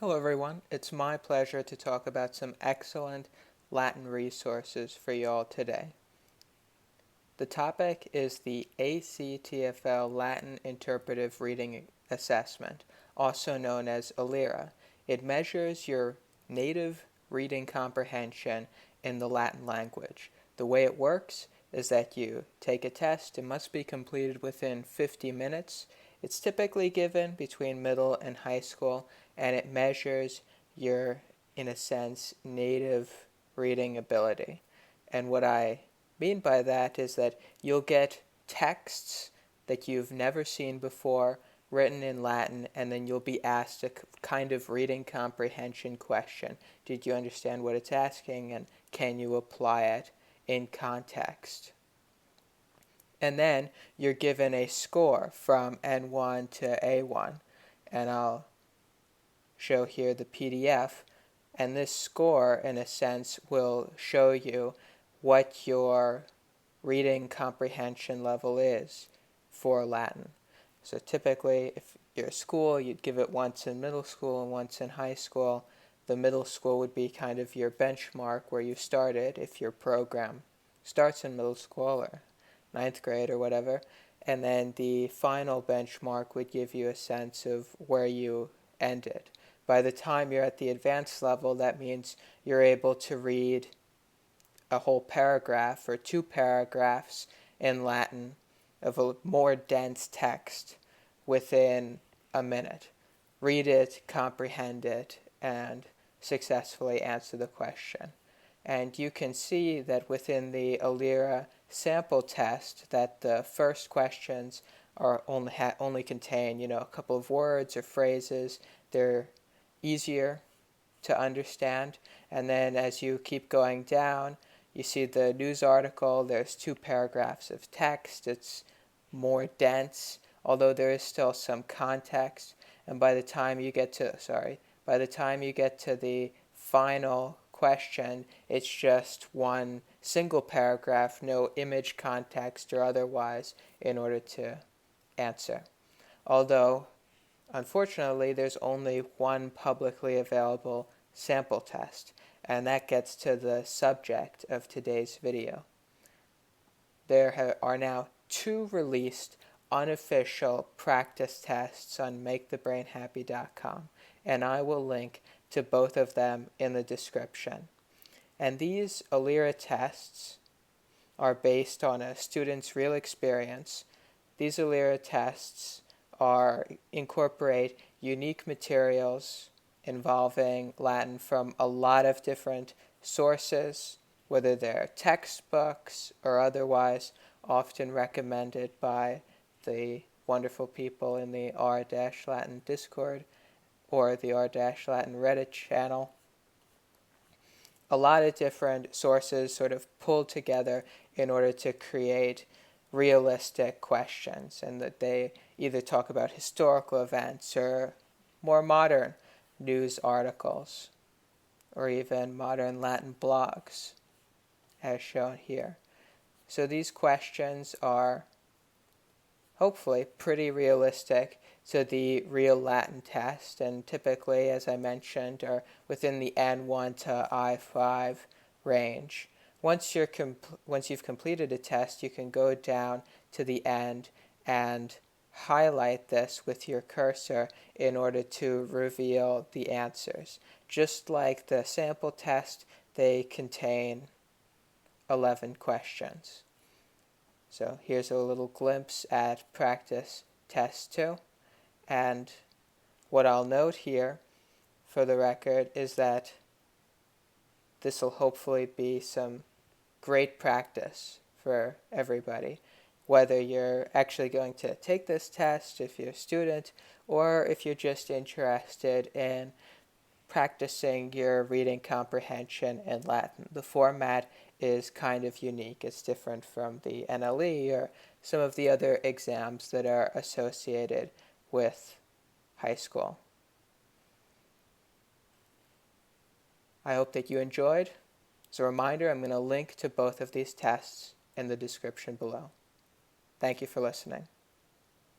Hello everyone, it's my pleasure to talk about some excellent Latin resources for you all today. The topic is the ACTFL Latin Interpretive Reading Assessment, also known as ALIRA. It measures your native reading comprehension in the Latin language. The way it works is that you take a test. It must be completed within 50 minutes. It's typically given between middle and high school, and it measures your, in a sense, native reading ability. And what I mean by that is that you'll get texts that you've never seen before written in Latin, and then you'll be asked a kind of reading comprehension question. Did you understand what it's asking, and can you apply it in context? And then you're given a score from N1 to A1, and I'll show here the PDF, and this score, in a sense, will show you what your reading comprehension level is for Latin. So typically, if you're a school, you'd give it once in middle school and once in high school. The middle school would be kind of your benchmark where you started if your program starts in middle school or ninth grade or whatever. And then the final benchmark would give you a sense of where you ended. By the time you're at the advanced level, that means you're able to read a whole paragraph or two paragraphs in Latin of a more dense text within a minute. Read it, comprehend it, and successfully answer the question. And you can see that within the ALIRA sample test that the first questions are only contain, a couple of words or phrases. They're easier to understand. And then as you keep going down, you see the news article. There's 2 paragraphs of text. It's more dense, although there is still some context. And by the time you get to the final question, it's just one single paragraph, no image context or otherwise, in order to answer. Although, unfortunately, there's only one publicly available sample test, and that gets to the subject of today's video. There are now 2 released unofficial practice tests on MakeTheBrainHappy.com, and I will link to both of them in the description. And these ALIRA tests are based on a student's real experience. These ALIRA tests incorporate unique materials involving Latin from a lot of different sources, whether they're textbooks or otherwise, often recommended by the wonderful people in the r-Latin Discord or the r-Latin Reddit channel. A lot of different sources sort of pulled together in order to create realistic questions, and that they either talk about historical events or more modern news articles or even modern Latin blogs, as shown here. So these questions are hopefully pretty realistic to the real Latin test, and typically, as I mentioned, are within the N1 to I5 range. Once you've completed a test, you can go down to the end and highlight this with your cursor in order to reveal the answers. Just like the sample test, they contain 11 questions. So here's a little glimpse at practice test 2. And what I'll note here, for the record, is that this will hopefully be some great practice for everybody, whether you're actually going to take this test, if you're a student, or if you're just interested in practicing your reading comprehension in Latin. The format is kind of unique. It's different from the NLE or some of the other exams that are associated with high school. I hope that you enjoyed. As a reminder, I'm going to link to both of these tests in the description below. Thank you for listening.